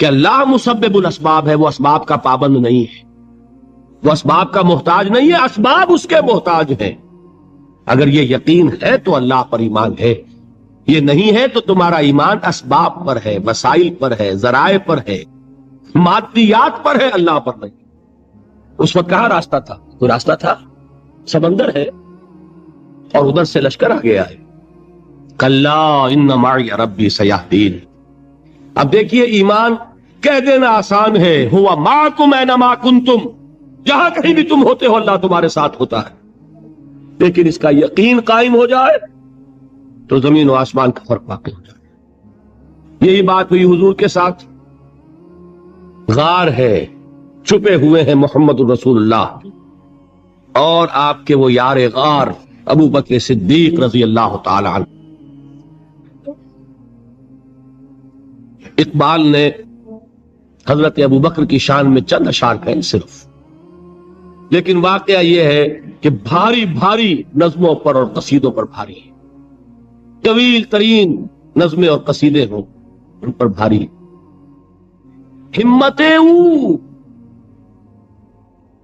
کہ اللہ مسبب الاسباب ہے، وہ اسباب کا پابند نہیں ہے، وہ اسباب کا محتاج نہیں ہے، اسباب اس کے محتاج ہیں۔ اگر یہ یقین ہے تو اللہ پر ایمان ہے، یہ نہیں ہے تو تمہارا ایمان اسباب پر ہے، وسائل پر ہے، ذرائع پر ہے، مادیات پر ہے، اللہ پر نہیں۔ اس وقت کہاں راستہ تھا؟ کوئی راستہ تھا؟ سمندر ہے اور ادھر سے لشکر آ گیا ہے۔ کلا ان معی ربی سیہدین۔ اب دیکھیے ایمان کہہ دینا آسان ہے، ہوا معکم اینما کنتم، جہاں کہیں بھی تم ہوتے ہو اللہ تمہارے ساتھ ہوتا ہے، لیکن اس کا یقین قائم ہو جائے تو زمین و آسمان کا فرق واقع ہو جائے۔ یہی بات ہوئی حضور کے ساتھ۔ غار ہے، چھپے ہوئے ہیں محمد الرسول اللہ اور آپ کے وہ یار غار ابو بکر صدیق رضی اللہ تعالی عنہ۔ اقبال نے حضرت ابو بکر کی شان میں چند اشعار کہیں صرف، لیکن واقعہ یہ ہے کہ بھاری بھاری نظموں پر اور قصیدوں پر بھاری ہے، طویل ترین نظمیں اور قصیدے ہوں ان پر بھاری۔ ہمتیں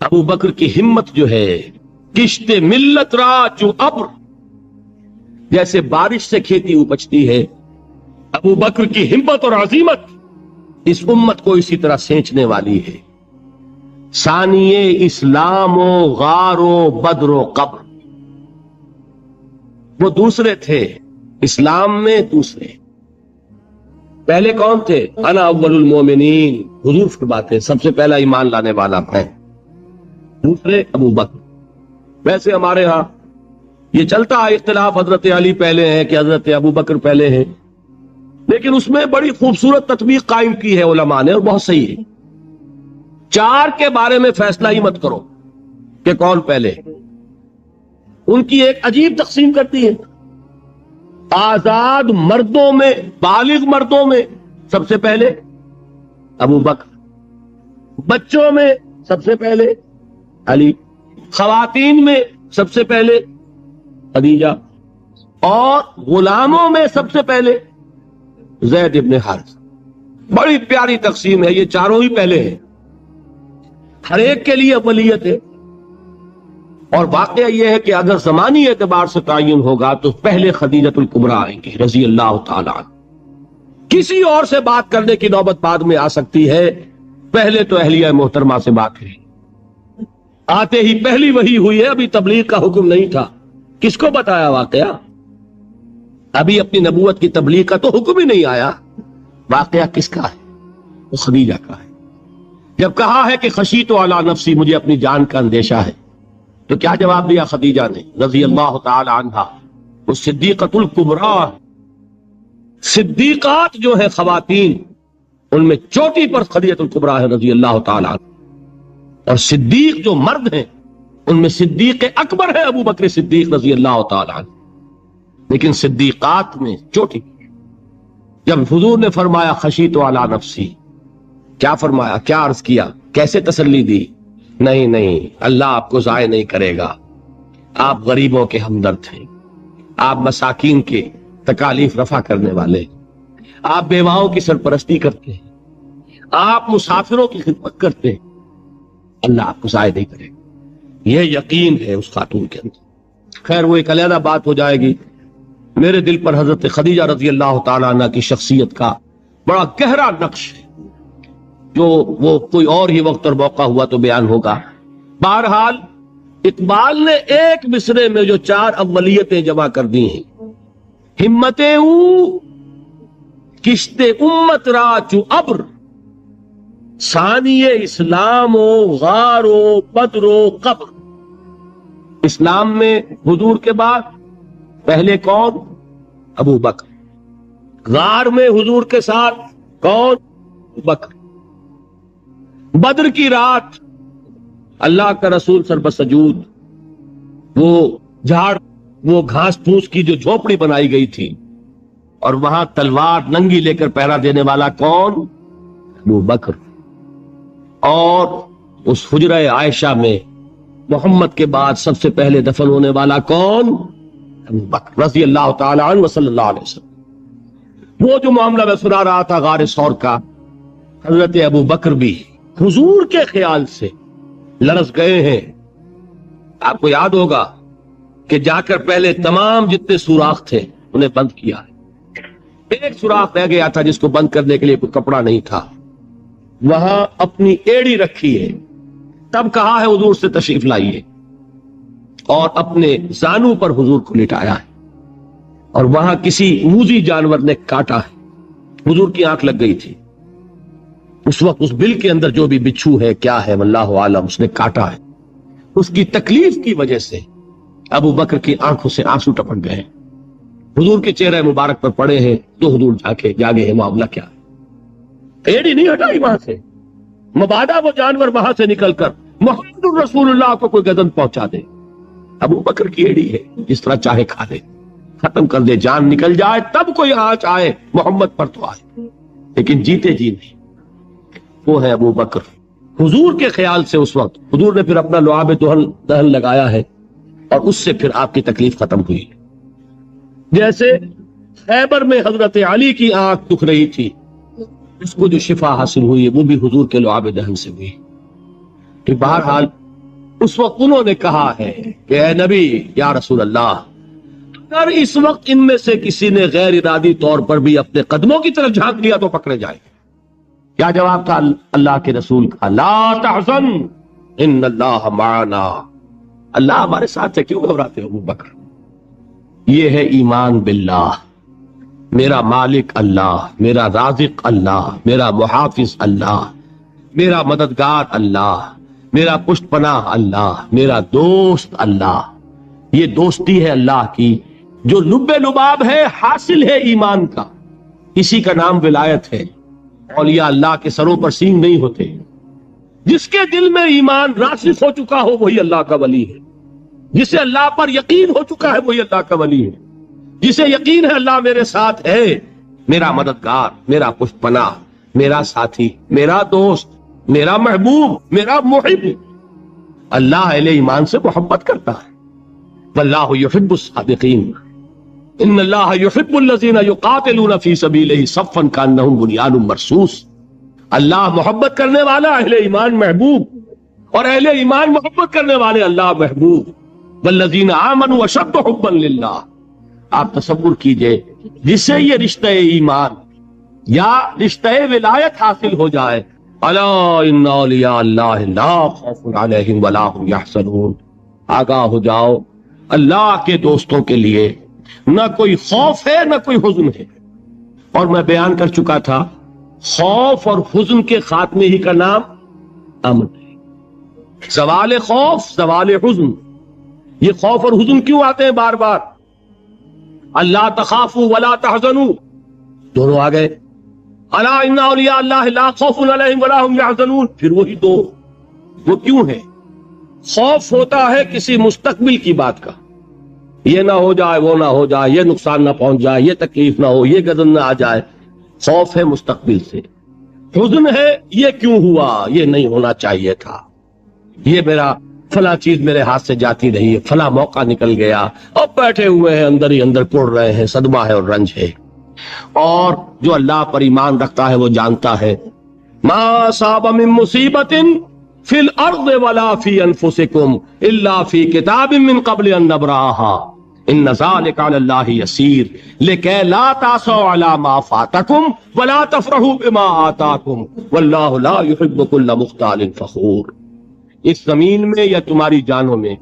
ابو بکر کی ہمت جو ہے، کشت ملت را چو ابر، جیسے بارش سے کھیتی اپجتی ہے، ابو بکر کی ہمت اور عزیمت اس امت کو اسی طرح سینچنے والی ہے۔ ثانیے اسلام و غار و بدر و قبر، وہ دوسرے تھے اسلام میں، دوسرے پہلے کون تھے؟ انا اول المومنین، حضور فرماتے ہیں سب سے پہلا ایمان لانے والا میں، دوسرے ابو بکر۔ ویسے ہمارے ہاں یہ چلتا ہے اختلاف، حضرت علی پہلے ہیں کہ حضرت ابو بکر پہلے ہیں، لیکن اس میں بڑی خوبصورت تطبیق قائم کی ہے علماء نے اور بہت صحیح ہے۔ چار کے بارے میں فیصلہ ہی مت کرو کہ کون پہلے، ان کی ایک عجیب تقسیم کرتی ہے۔ آزاد مردوں میں، بالغ مردوں میں سب سے پہلے ابو بکر، بچوں میں سب سے پہلے علی، خواتین میں سب سے پہلے خدیجہ، اور غلاموں میں سب سے پہلے زید ابن حارثہ۔ بڑی پیاری تقسیم ہے، یہ چاروں ہی پہلے ہیں، ہر ایک کے لیے اولیت ہے۔ اور واقعہ یہ ہے کہ اگر زمانی اعتبار سے تعین ہوگا تو پہلے خدیجۃ الکبریٰ آئیں گی رضی اللہ تعالی عنہ، کسی اور سے بات کرنے کی نوبت بعد میں آ سکتی ہے، پہلے تو اہلیہ محترمہ سے بات ہوئی، آتے ہی پہلی وحی ہوئی ہے، ابھی تبلیغ کا حکم نہیں تھا۔ کس کو بتایا واقعہ؟ ابھی اپنی نبوت کی تبلیغ کا تو حکم ہی نہیں آیا۔ واقعہ کس کا ہے؟ وہ خدیجہ کا ہے۔ جب کہا ہے کہ خشیت علی نفسی، مجھے اپنی جان کا اندیشہ ہے، تو کیا جواب دیا خدیجہ نے رضی اللہ تعالی عنہا؟ وہ صدیقۃ الکبریٰ، صدیقات جو ہیں خواتین، ان میں چوٹی پر خدیجۃ الکبریٰ ہے رضی اللہ تعالی عنہ، اور صدیق جو مرد ہیں ان میں صدیق اکبر ہے ابو بکر صدیق رضی اللہ تعالی عنہ، لیکن صدیقات میں چوٹی۔ جب حضور نے فرمایا خشیت علی نفسی، کیا فرمایا، کیا عرض کیا، کیسے تسلی دی؟ نہیں نہیں، اللہ آپ کو ضائع نہیں کرے گا، آپ غریبوں کے ہمدرد ہیں، آپ مساکین کے تکالیف رفع کرنے والے، آپ بیواؤں کی سرپرستی کرتے ہیں، آپ مسافروں کی خدمت کرتے ہیں، اللہ آپ کو ضائع نہیں کرے گا۔ یہ یقین ہے اس خاتون کے اندر۔ خیر وہ ایک علیحدہ بات ہو جائے گی۔ میرے دل پر حضرت خدیجہ رضی اللہ تعالی عنہ کی شخصیت کا بڑا گہرا نقش ہے، جو وہ کوئی اور ہی وقت اور موقع ہوا تو بیان ہوگا۔ بہرحال اقبال نے ایک مصرے میں جو چار اولیتیں جمع کر دی ہیں، ہمتیں کشت امت را چو ابر، ثانی اسلام و غار و بدر و قبر۔ اسلام میں حضور کے بعد پہلے کون؟ ابو بکر۔ غار میں حضور کے ساتھ کون؟ ابو بکر۔ بدر کی رات اللہ کا رسول سر بسجود، وہ جھاڑ، وہ گھاس پھوس کی جو جھوپڑی بنائی گئی تھی، اور وہاں تلوار ننگی لے کر پہرا دینے والا کون؟ ابو بکر۔ اور اس حجرہ عائشہ میں محمد کے بعد سب سے پہلے دفن ہونے والا کون؟ ابو بکر رضی اللہ تعالی عنہ وصلی اللہ علیہ وسلم۔ وہ جو معاملہ میں سنا رہا تھا غار ثور کا، حضرت ابو بکر بھی حضور کے خیال سے لرز گئے ہیں. آپ کو یاد ہوگا کہ جا کر پہلے تمام جتنے سوراخ تھے انہیں بند کیا ہے. ایک سوراخ رہ گیا تھا جس کو بند کرنے کے لیے کوئی کپڑا نہیں تھا. وہاں اپنی ایڑی رکھی ہے. تب کہا ہے حضور سے تشریف لائیے, اور اپنے زانو پر حضور کو لٹایا ہے. اور وہاں کسی موذی جانور نے کاٹا ہے. حضور کی آنکھ لگ گئی تھی. اس وقت اس بل کے اندر جو بھی بچھو ہے کیا ہے واللہ عالم, اس نے کاٹا ہے. اس کی تکلیف کی وجہ سے ابو بکر کی آنکھوں سے آنسو ٹپک گئے. حضور کے چہرے مبارک پر پڑے ہیں تو حضور جاگے ہیں معاملہ کیا ہے. ایڑی نہیں ہٹائی وہاں سے, مبادا وہ جانور وہاں سے نکل کر محمد الرسول اللہ کو کوئی گدن پہنچا دے. ابو بکر کی ایڑی ہے, جس طرح چاہے کھا لے, ختم کر دے, جان نکل جائے تب کوئی آنچ آئے محمد پر تو آئے, لیکن جیتے جی نہیں. وہ ہے ابو بکر. حضور کے خیال سے اس وقت حضور نے پھر اپنا لعاب دہن لگایا ہے, اور اس سے پھر آپ کی تکلیف ختم ہوئی. جیسے خیبر میں حضرت علی کی آنکھ دکھ رہی تھی, اس کو جو شفا حاصل ہوئی وہ بھی حضور کے لعاب دہن سے ہوئی. کہ بہرحال اس وقت انہوں نے کہا ہے کہ اے نبی یا رسول اللہ, اگر اس وقت ان میں سے کسی نے غیر ارادی طور پر بھی اپنے قدموں کی طرف جھانک لیا تو پکڑے جائے. کیا جواب تھا اللہ کے رسول کا؟ لا تحزن ان اللہ معنا. اللہ ہمارے ساتھ ہے, کیوں گھبراتے ہو ابو بکر؟ یہ ہے ایمان باللہ. میرا مالک اللہ, میرا رازق اللہ, میرا محافظ اللہ, میرا مددگار اللہ, میرا پشت پناہ اللہ, میرا دوست اللہ. یہ دوستی ہے اللہ کی جو لب لباب ہے, حاصل ہے ایمان کا. اسی کا نام ولایت ہے. اولیاء اللہ کے سروں پر سینگ نہیں ہوتے. جس کے دل میں ایمان راسخ ہو چکا ہو وہی اللہ کا ولی ہے. جسے اللہ پر یقین ہو چکا ہے وہی اللہ کا ولی ہے. جسے یقین ہے اللہ میرے ساتھ ہے, میرا مددگار, میرا پشت پناہ, میرا ساتھی, میرا دوست, میرا محبوب, میرا محب. اللہ اہل ایمان سے محبت کرتا ہے. واللہ یحب الصادقین. ان اللہ یحب الذین یقاتلون فی سبیلہ صفا کانہم بنیان مرصوص. اللہ محبت کرنے والا, اہل ایمان محبوب, اور اہل ایمان محبت کرنے والے اللہ محبوب. والذین آمنوا اشد حبا للہ. آپ تصور کیجئے جسے یہ رشتہ ایمان یا رشتہ ولایت حاصل ہو جائے, الا ان اولیاء اللہ لا خوف علیہم ولا هم یحزنون. آگاہ ہو جاؤ, اللہ کے دوستوں کے لیے نہ کوئی خوف ہے نہ کوئی حزن ہے. اور میں بیان کر چکا تھا, خوف اور حزن کے خاتمے ہی کا نام امن ہے. زوال خوف, زوال حزن. یہ خوف اور حزن کیوں آتے ہیں بار بار؟ اللہ تخافوا ولا تحزنوا, دونوں آ گئے. الا ان اولیاء اللہ لا خوف علیہم ولا هم یحزنون, پھر وہی دو. وہ کیوں ہے؟ خوف ہوتا ہے کسی مستقبل کی بات کا, یہ نہ ہو جائے, وہ نہ ہو جائے, یہ نقصان نہ پہنچ جائے, یہ تکلیف نہ ہو, یہ گردن نہ آ جائے. خوف ہے مستقبل سے. حزن ہے یہ کیوں ہوا, یہ نہیں ہونا چاہیے تھا, یہ میرا فلاں چیز میرے ہاتھ سے جاتی رہی, فلاں موقع نکل گیا, اور بیٹھے ہوئے ہیں اندر ہی اندر پڑ رہے ہیں, صدمہ ہے اور رنج ہے. اور جو اللہ پر ایمان رکھتا ہے وہ جانتا ہے ما اصاب من مصیبت فی الارض ولا فی انفسکم الا فی کتاب من قبل ان نبرأها ان ذلک علی اللہ یسیر لکی لا تعصوا علی ما فاتکم ولا تفرحوا بما آتاکم واللہ لا یحب کل مختال فخور. اس زمین میں یا تمہاری جانوں میں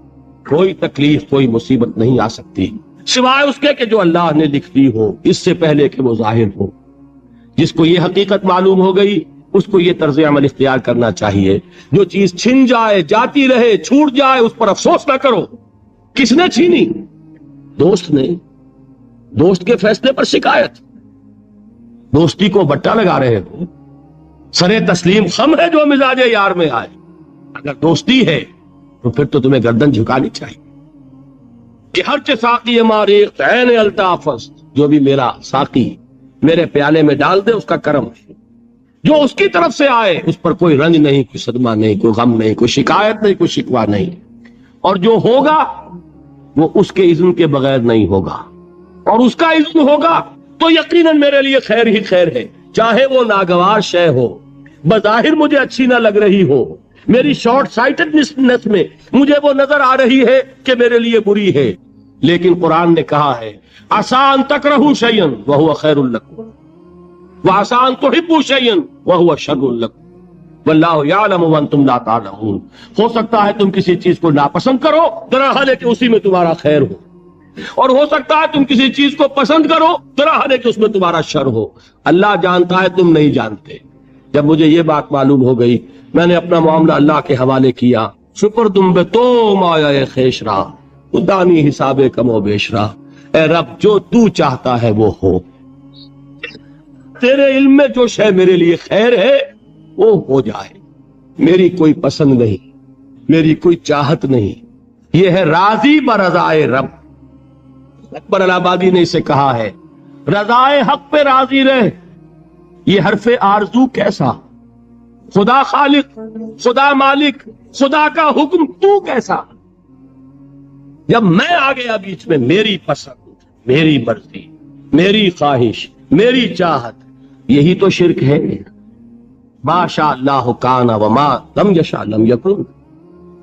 کوئی تکلیف, کوئی مصیبت نہیں آ سکتی سوائے اس کے کہ جو اللہ نے لکھ دی ہو, اس سے پہلے کہ وہ ظاہر ہو. جس کو یہ حقیقت معلوم ہو گئی اس کو یہ طرز عمل اختیار کرنا چاہیے. جو چیز چھن جائے, جاتی رہے, چھوٹ جائے, اس پر افسوس نہ کرو. کس نے چھینی؟ دوست نے. دوست کے فیصلے پر شکایت. دوستی کو بٹا لگا رہے ہو, سرے تسلیم خم ہے جو مزاج یار میں آئے. اگر دوستی ہے تو پھر تو تمہیں گردن جھکانی چاہیے کہ ہر چے ساقی ماریخ عین الطافست, جو بھی میرا ساقی میرے پیالے میں ڈال دے اس کا کرم ہے. جو اس کی طرف سے آئے اس پر کوئی رنج نہیں, کوئی صدمہ نہیں, کوئی غم نہیں, کوئی شکایت نہیں, کوئی شکوہ نہیں. اور جو ہوگا وہ اس کے اذن کے بغیر نہیں ہوگا, اور اس کا اذن ہوگا تو یقیناً میرے لیے خیر ہی خیر ہے, چاہے وہ ناگوار شے ہو, بظاہر مجھے اچھی نہ لگ رہی ہو، میری شارٹ سائٹڈنس میں مجھے وہ نظر آ رہی ہے کہ میرے لیے بری ہے، لیکن قرآن نے کہا ہے عسیٰ ان تکرہوا شیئا وہو خیر لکم وعسیٰ ان تحبوا شیئا وہو شر لکم واللہ یعلم وانتم لا تعلمون۔ ہو سکتا ہے تم کسی چیز کو ناپسند کرو، درحال ہے کہ اسی میں تمہارا خیر ہو، اور ہو سکتا ہے تم کسی چیز کو پسند کرو، درحال ہے کہ اس میں تمہارا شر ہو۔ اللہ جانتا ہے، تم نہیں جانتے۔ جب مجھے یہ بات معلوم ہو گئی، میں نے اپنا معاملہ اللہ کے حوالے کیا۔ شکر تم بے تو مایا خیش را دانی حساب کم و بیش را، اے رب جو تو چاہتا ہے وہ ہو، تیرے علم میں جو شے میرے لیے خیر ہے وہ ہو جائے، میری کوئی پسند نہیں، میری کوئی چاہت نہیں، یہ ہے راضی برضائے رب۔ اکبر الہ آبادی نے اسے کہا ہے رضائے حق پہ راضی رہ، یہ حرف آرزو کیسا، خدا خالق، خدا مالک، خدا کا حکم تو کیسا۔ جب میں آ گیا بیچ میں، میری پسند، میری مرضی، میری خواہش، میری چاہت، یہی تو شرک ہے۔ ما شاء اللہ کان وما لم یشاء لم یکن،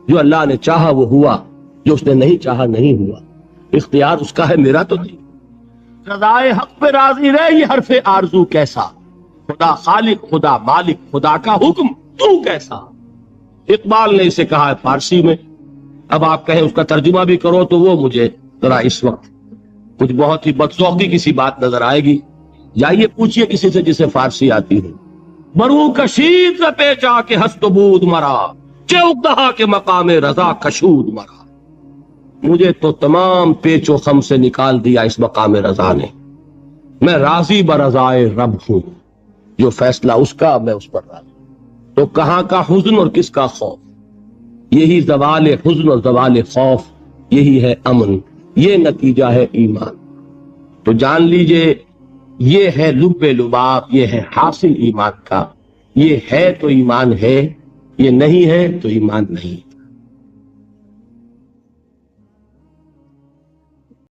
جو اللہ نے چاہا وہ ہوا، جو اس نے نہیں چاہا نہیں ہوا، اختیار اس کا ہے، میرا تو نہیں۔ رضائے حق پہ راضی رہ، یہ حرف آرزو کیسا، خدا خالق، خدا مالک، خدا کا حکم تو کیسا۔ اقبال نے اسے کہا ہے فارسی میں، اب آپ کہیں اس کا ترجمہ بھی کرو تو وہ مجھے ذرا اس وقت کچھ بہت ہی بدذوقی کسی بات نظر آئے گی۔ جائیے پوچھئے کسی سے جسے فارسی آتی ہے۔ برو کشید پہ جا کے ہست بود مرا، چوک دہا کے مقام رضا کشود مرا۔ مجھے تو تمام پیچ و خم سے نکال دیا اس مقام رضا نے، میں راضی برضائے رب ہوں، جو فیصلہ اس کا میں اس پر راضی۔ تو کہاں کا حزن اور کس کا خوف، یہی زوال حزن اور زوال خوف، یہی ہے امن، یہ نتیجہ ہے ایمان۔ تو جان لیجئے یہ ہے لب لباب، یہ ہے حاصل ایمان کا، یہ ہے تو ایمان ہے، یہ نہیں ہے تو ایمان نہیں۔